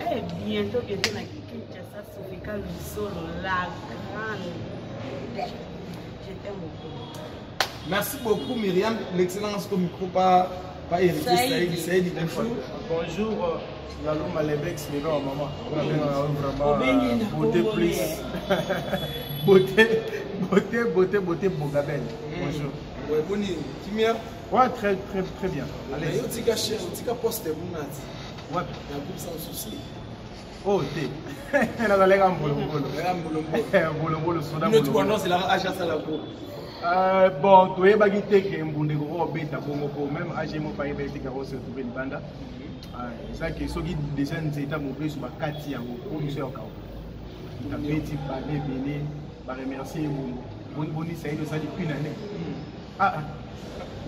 Eh, bientôt, bientôt, na Kinshasa, Sofika Lusolo, la grande. Je t'aime beaucoup. Merci beaucoup Myriam, l'excellence comme micro pas hérité Saïd. Bonjour, Yalou Malebex, les gars, maman. On a vraiment beauté plus. Beauté, Bogabel. Bonjour. Ouais, Boni, Kimia. Ouais, très bien. Allez, on tika cher, on tika poste Bounati. Ouais. Il y a beaucoup sans souci. Oh, t'es. Elle a l'air en bolombo. Bolombo, soda. Nous, tu annonces la achat à la boue. Bon, tu es baguette que mbunde ko beta bongo ko même age mo pa yebe tika ko se trouver libanda. Ça que so qui déjà nzeta mo plus ba kati ya ko commission ka. Ta beti ba bébé ba remercier boni ça il ça depuis une année.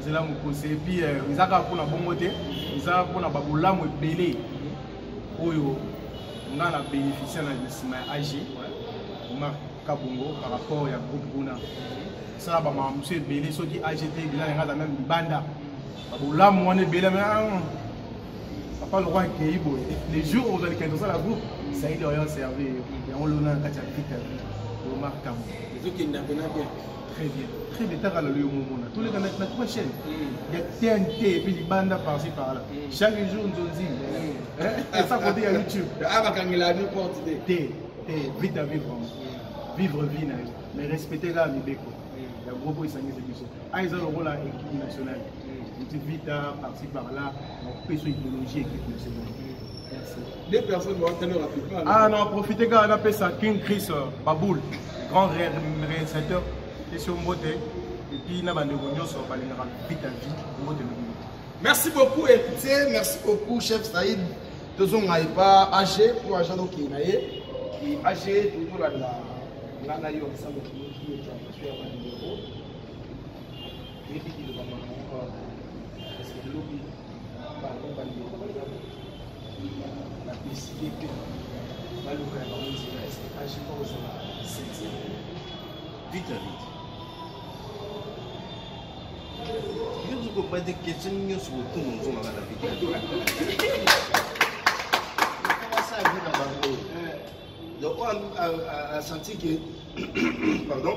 Zela mo conseiller puis izaka pour na bongo te, izaka pour na babula mo belé. Oyo nga na bénéficier na sima age. Ma kabongo par rapport ya groupe kuna. Ça va monsieur belé so qui AGT bila nga même banda babula mo ne belé mais papa le roi qui boy les jours où vous allez quand ça la groupe ça il doit servir et on l'a na kacha pita au marquant les autres qui n'a bien très bien t'as le moment tous les canaux na trois chaînes il y a TNT et puis banda par-ci par-là chaque jour nous dit et ça côté à YouTube ba kangela n'importe vite à vivre vie mais respecter la libéco. Il y a un gros boy qui ils ont le rôle à l'équipe nationale. Une petite vita, par-ci par-là, on peut sur l'idéologie équipe nationale. Merci. Deux personnes vont entendre rapidement. Ah non, profitez quand on appelle ça King Chris Baboul, grand réalisateur, question beauté. Et puis, il y a des réunions sur le vite à vie. Merci beaucoup, écoutez, merci beaucoup, chef Saïd. Nous sommes pas âgés pour agent qui est âgé, toujours là. Là, il y a un qui est transféré à numéro. Et puis, il va parce que le lobby, la décidé que malheureusement, est-ce que agir pour la 7e vite à vite. Je ne peux pas dire que c'est une chose pour tout le monde dans la vie. Comment ça arrive à Bango? Donc on a senti que, pardon,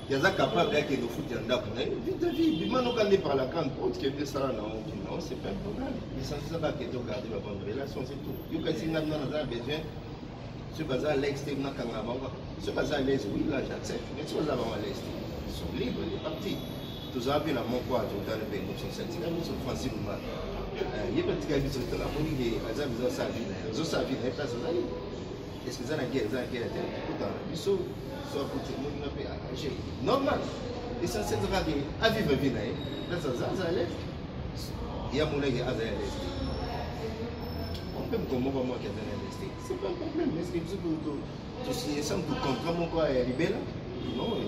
il y a capable de nous foutre en date. Vite à vite, maintenant qu'on est par la grande porte, qui est ça là, non, c'est pas un problème. L'essentiel c'est que tu gardes la bonne relation, c'est tout. Il y a quelqu'un qui a besoin, ce bazar à l'extérieur, ce bazar à l'est, oui, là j'accepte, mais ce bazar à l'est, ils sont libres, ils sont partis. Tous avez la mon quoi, tu as le pays, nous sommes sentis, nous sommes faciles. Il y a petit gars qui sont là, pour dire, ils ont sa vie, ils ont sa vie, ils ont sa vie. Est-ce que ça n'a guère, ça n'a guère, ils sont soit pour tout le monde, ils ont arrangé. Normal. L'essentiel c'est à vivre bien, là, ça à l'est. Il y a mon leg à l'est. On peut me comprendre comment il y a à l'est. C'est pas un problème, est-ce que tu signes ça, tu comprends mon quoi est libéré? Non,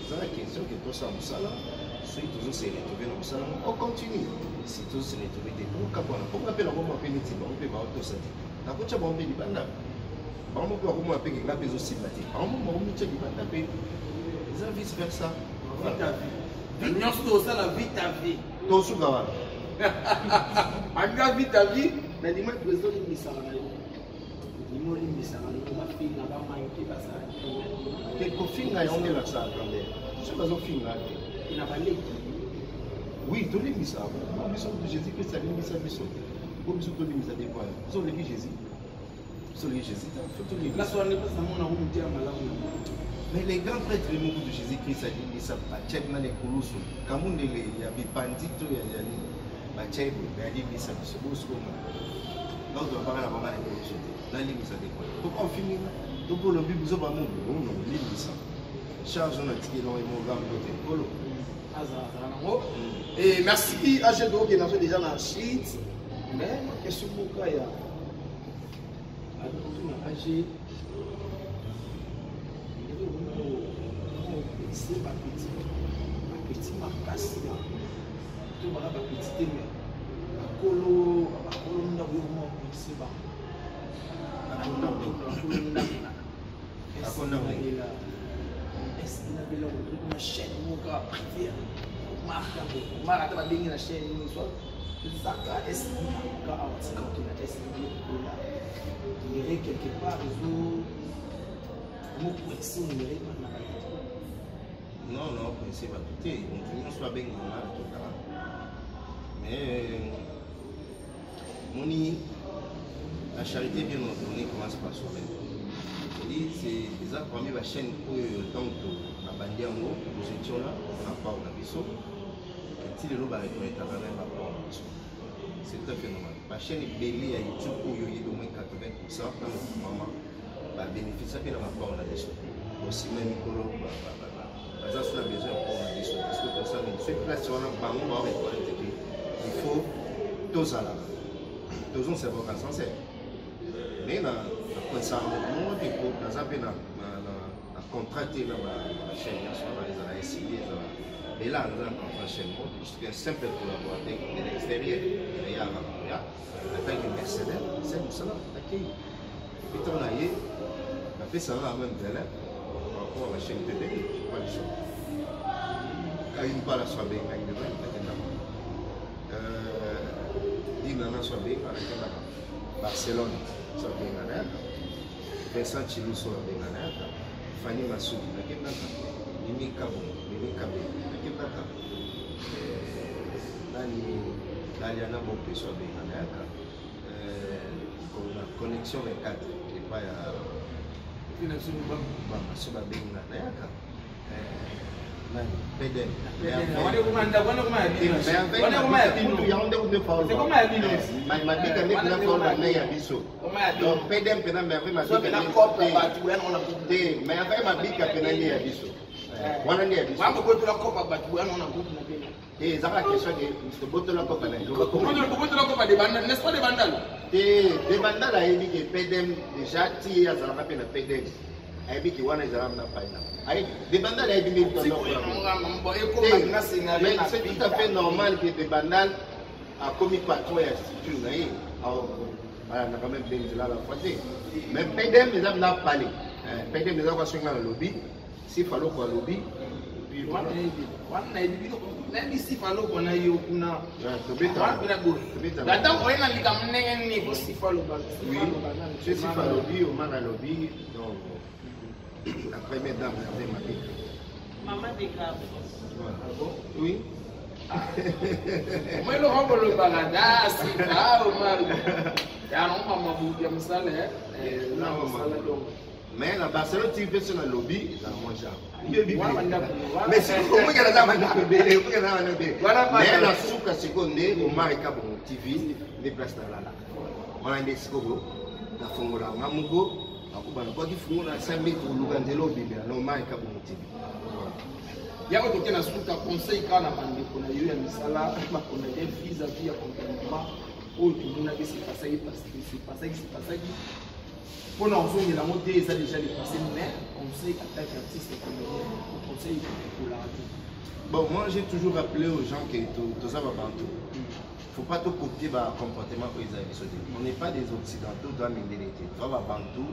c'est la question que tout ça, ça là. Si toujours se retrouver dans le salon, on continue. Si toujours se retrouver des bons capons, on appelle la roman pénitive, on peut pas auto-satisfaire. La coach a bombé du banda. Par exemple, on peut appeler la maison sympathique. Par exemple, on peut du banda. Ils ont vice versa. Vite à vie. Nous sommes ça la vite à vie. Tout sous Gawa. En vite à vie, mais dis-moi, le président de Missara, dis-moi, le Missara, ma fille n'a pas manqué à ça. Quelques filles, on est là, ça, attendez. Je ne sais pas si on est il n'a pas l'air. Oui, tous les missa. Nous sommes de Jésus-Christ, c'est les missa. Nous sommes tous les missa des poils. Nous sommes les Jésus. Nous sommes les Jésus. La soirée, pas ça, on a un dia malade. Mais les grands prêtres, les mots de Jésus-Christ, c'est les missa. Bachek na les kolosso. Comme on est les, il y a des bandits, il y a des bachek, il y a des missa. C'est beau ce qu'on a. Donc, on va parler à maman les kolosso. Là, les missa des poils. Pourquoi on finit là? Donc, pour le but, nous avons les missa. Charge, on a dit qu'ils ont un grand côté. Et merci à Gédo qui est déjà dans la suite. Mais la question pourquoi il y a petit marcasse. Tout va petit mais colo Zaka est-ce qu'il y a un cas qui a essayé de gérer quelque part comment pression numérique non, non, c'est pas tout. On soit bien normal tout ça. Mais la charité bien ordonnée commence par soi-même. C'est déjà parmi la chaîne où tant que la bandière nous étions là, on n'a pas on a biso. Si le lot va retourner à la même rapport, c'est très phénoménal. La chaîne est belle à YouTube où il y a au moins 80% dans le moment va bénéficier de la rapport on a biso. Aussi même Nicolo ça on a besoin pour on a biso parce que pour ça ce place on a pas on va retourner il faut tous à la tous on c'est pas sincère. Mais là ça on a des dans un peu dans contracté dans la chaîne nationale les a essayé et là nous avons enchaînement juste un simple collaborateur de l'extérieur il y a en tant que mercenaire c'est pour cela accueilli et puis on a eu on fait ça là même de là par rapport à la chaîne télé pas du choix quand il parle soit bien avec de vrai Dinana soit bien avec Barcelone soit bien avec Vincent Chilou soit bien avec Fanny Massoudi avec Mimi Kabo Aliana Bopé soit bien avec connexion 24 et pas il y a Massoudi bien avec des bandales mais c'est tout à fait normal que des bandales a commis patrouille à structure on a quand même bien là la fois mais PDM les hommes n'a pas parlé PDM les hommes sont dans le lobby s'il fallait quoi lobby puis même si falo kona yo kuna bila bure data ko ina lika mnenge ni ko si falo ba oui je suis pas lobby au mal lobby donc la première dame avait ma vie maman de Gab oui moi le rombo le balada si ta o mal ya non maman bu ya musale na musale donc mais la Barcelone tu fais sur le lobby ça mange mais c'est comment que la dame mais la souka seconde au Marika bon TV les places là on a des scobo la fongola ngamugo akubana kwa kifungola 5 mètres luganzelo bibia no Marika bon TV yako tokena souka conseil kana bande ko na yo ya misala ba ko na des visa via complètement au tout monde a qui se passe pour nous on la montée ça déjà dépassé mais conseil attaque artiste comme conseil pour la radio. Bon, moi j'ai toujours rappelé aux gens que tout ça va bantou. Faut pas tout copier le comportement que ils avaient. On n'est pas des occidentaux dans l'indélité. Toi va bantou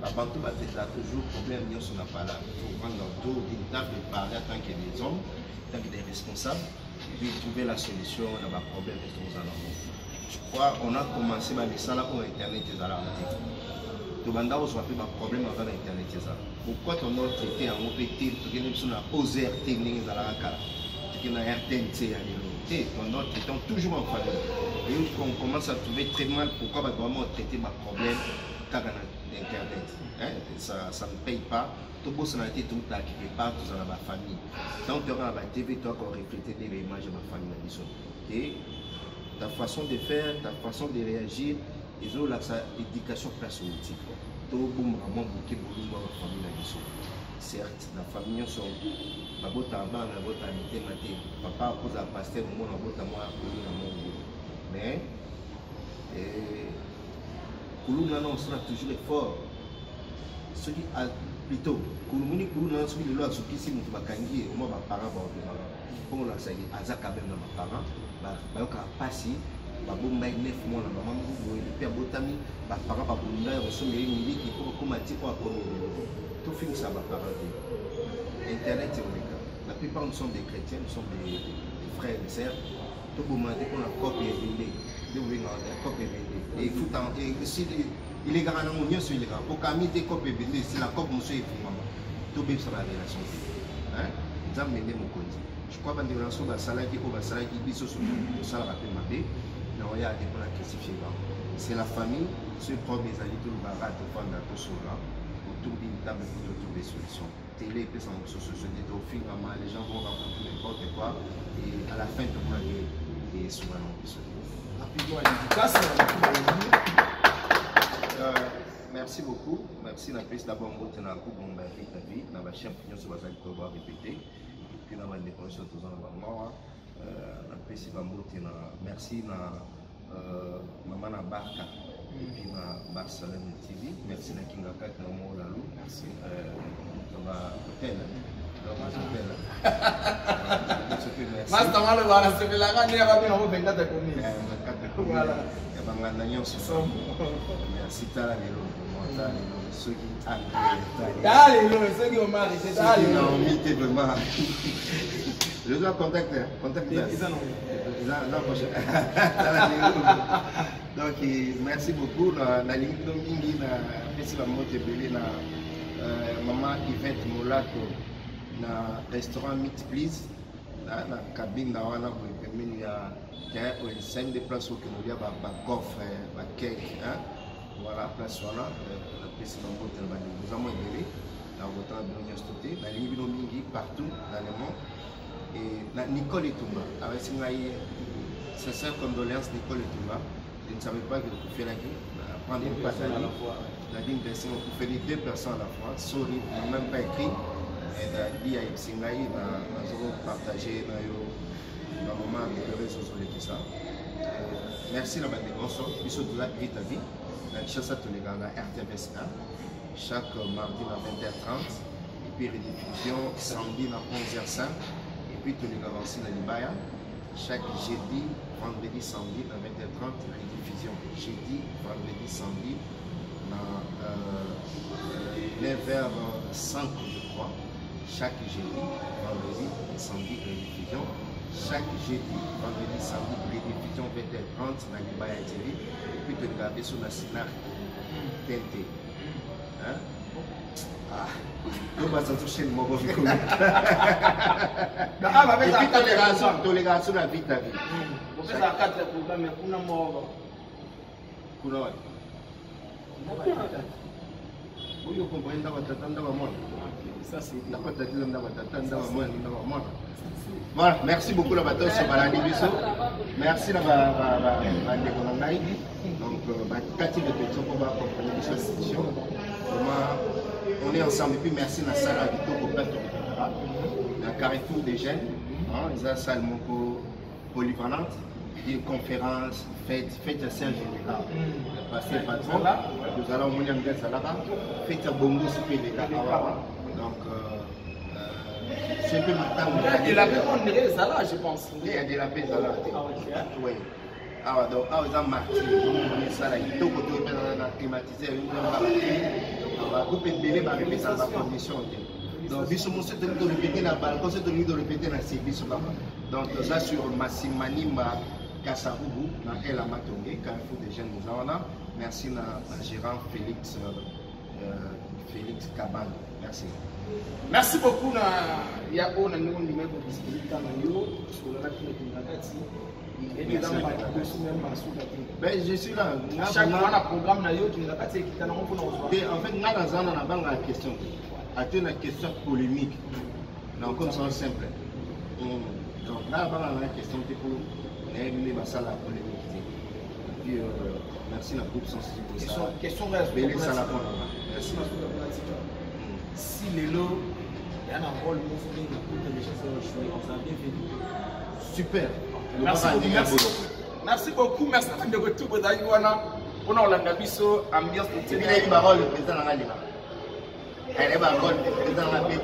va faire toujours problème bien sur la parole. Il faut prendre autour d'une table de parler tant qu'il y a des hommes, tant qu'il y a des responsables, et puis trouver la solution à nos problèmes que nous allons. Je crois qu'on a commencé par les salles pour internet et à tu vas avoir un problème avec l'internet. Pourquoi ton autre traité en OPT, tu as osé RT dans la cara, tu as RTNC, ton autre traité toujours en faveur. Et on commence à trouver très mal pourquoi on va vraiment traiter ma problème dans l'internet. Ça ne paye pas. Tout le monde a été tout là quelque part, tout dans ma famille. Donc tu auras la TV, tu as encore reflété les images de ma famille. Et ta façon de faire, ta façon de réagir. Ils ont l'éducation personnelle. Tout le monde a beaucoup de famille. Certes, la famille sont la botte en bas, la botte en maté. Papa a posé un pasteur, moi la botte à moi, mais Koulouna sera toujours fort. Celui a plutôt Koulouni Koulouna, celui de l'autre, ce qui s'est mis à Kangi, moi, ma parent va pour la salle, Azak a même ma parent, va passer. Babomba 9 mois na maman vous le botami ba para ba bunda resomé ni qui pour comment tu quoi comme tout film ça va parler internet c'est le cas la plupart nous sont des chrétiens nous sommes des frères et sœurs tout le monde pour la COP est vendue. La COP est vendue. Et il est grand, on y est sur les grands. Pour Camille, des COP est vendue. C'est la COP, monsieur, et pour maman. Tout le monde sur la relation. Nous avons mené mon compte. Je crois que les relations de salaire qui sont sur le salaire rapide, mais on y a des points à classifier. C'est la famille, ceux qui ont des alliés, tout le monde va défendre tout cela. Autour d'une table pour trouver des solutions. Télé, puis sans société, au fil, les gens vont rencontrer n'importe quoi. Et à la fin, tout le monde est souvent en plus. Merci beaucoup. Merci la piste d'abord de la coupe de ma vie, dans la champion sur la salle qu'on va répéter. Et puis dans la dépense de tous en avant. La piste de merci maman na Barca. Et puis na Barcelone TV. Merci na Kingaka na mo Lalou. Merci. On va hôtel. Master Malo va se faire la gagner avec un 24 de commune. Voilà. Merci ta la ceux qui ceux qui ont marié, c'est ça. Je dois contacter. Donc merci beaucoup. La ligne de Mingi, la maman Yvette Molato, na restaurant Meat Please, na cabine na wana pour il y a 5 de places où il y a un coffre, un cake, voilà, place voilà, la place dans votre nous avons aidé dans votre stocké, la ligne de Mingi partout dans le monde. Et Nicole Etumba, avec sincère condoléances Nicole Etumba, je ne savais pas que vous faites la vie, prendre une personne à la fois, la ligne de vous faites les 2 personnes à la fois, sorry, on n'a même pas écrit, et dit à Ipsingaï, nous avons partagé dans le moment avec les réseaux sociaux et tout ça. Merci la bande de consort, puis surtout la vie ta vie, la chasse à tous les gars, la RTVS1, chaque mardi à 20h30, et puis rediffusion samedi à 11h05. Puis tous les gars aussi dans l'Ibaya, chaque jeudi, vendredi, samedi à 20h30, rediffusion. Jeudi, vendredi, samedi, à 9h05, je crois. Chaque jeudi, vendredi, samedi, rediffusion. Chaque jeudi, vendredi, samedi, rediffusion 20h30 dans l'Ibaya TV. Et puis tous les gars sur la Sinar TNT. Hein? Ah, nous allons toucher le mot. Et puis tolérance la vie de la vie. Vous faites 4 programmes, mais pour nous mort. Pour nous. Vous comprenez dans monde. Ça c'est voilà, merci beaucoup la bataille sur Baladi Bisso. Merci la Décolongaï. Donc, Cathy de Pétion pour accompagner cette session. On est ensemble et puis merci à la salle à Vito pour plateau de Carrefour des jeunes. Ils ont une salle polyvalente, une conférence, fête à Serge Général. Passé patron, nous allons au Mouniam Gaz à là-bas, fête à Bongo, c'est les gars. Donc, c'est un peu matin. Il y a de la paix, on dirait ça là, je pense. Il y a de la paix dans la tête. Oui. Ah, donc, ils ont marqué. On est ça là, il faut climatiser, on va couper le délai, on va répéter dans la condition. Donc, nous sommes de répéter dans le balcon, c'est de répéter dans le service. Donc, ça sur Massimanimba Kassaroubou, dans El Amatongé, Carrefour des jeunes nous avons. Merci à gérant Félix Cabane. Merci. Merci beaucoup. Il y a un numéro de disponibilité sur le ben, je suis là. Chaque fois, on a un programme qui nous a passé. En fait, nous avons une question. Une question polémique. Donc, comme ça, simple. Donc, là, on a une question pour régler la polémique. Et puis, merci à la groupe sensibilité. Question Merci. Si les lots, il y a un rôle pour les gens super. Merci beaucoup. Merci de retour pour Daïwana. On a l'Andabiso, ambiance de Télé. Il y a une parole du président de la Ligue. Il y a une parole du président de la Ligue.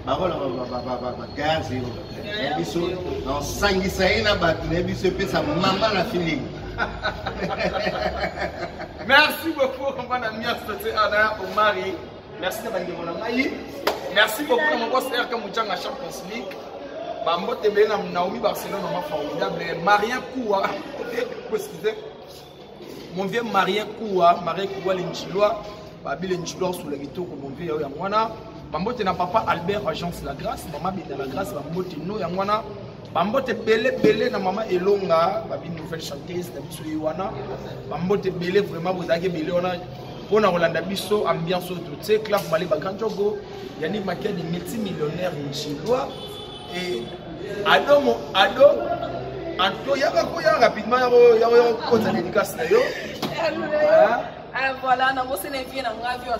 Parole à gaz. Dans Sangisaïna, Nebiso peut sa maman la feeling. Merci beaucoup, on a mis à au mari. Merci d'avoir été là. Merci beaucoup, mon boss Erka Mouchanga Champions League. Bambote Bena Naomi Barcelone, maman formidable. Marien Koua, mon vieux Marien Koua, Marien Koua l'Inchilois, Babi l'Inchilois sous le gâteau comme mon vieux Yangwana. Bambote na papa Albert Agence La Grâce, maman Bina La Grâce, Bambote no Yangwana. Bambote Belé na maman Elonga, Babi nouvelle chanteuse d'Abisso Yowana. Bambote Belé vraiment vous avez Belé on a. On a Rolanda Bisso, ambiance tout c'est Clap Malé Baganjogo, Yannick Makia des multimillionnaires Inchilois. Et Ado, Anto, Yaka rapidement, Yaka dédicace d'ailleurs. Voilà, on a aussi l'invité dans la vie, on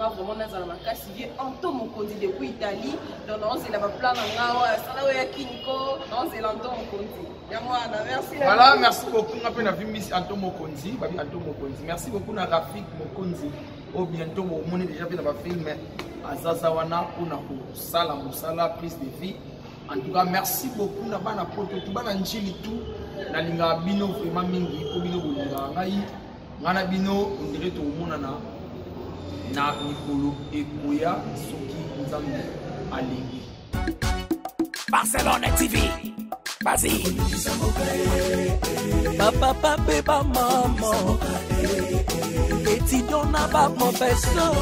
a vraiment dans la casse. Anto Mokondi depuis Italie, donc on s'est là plan dans la salle où Kiniko, on s'est l'Anto Mokondi. Merci. Voilà, merci beaucoup. On a vu Miss Anto Mokondi, Anto Mokondi. Merci beaucoup à Rafik Mokondi. Au bientôt, on a déjà vu dans le film Azazawana, on a pour Sala, prise de vie. En tout cas, merci beaucoup. On a pas n'importe tout, on a tout. Na linga bino vraiment mingi, ko bino bolinga ngai. Ngana bino on dirait tout le monde na Nikolo Ekoya soki nzambe alingi. Barcelone TV. Vas-y. Papa, papa, maman. Et tu donnes pas mon personne.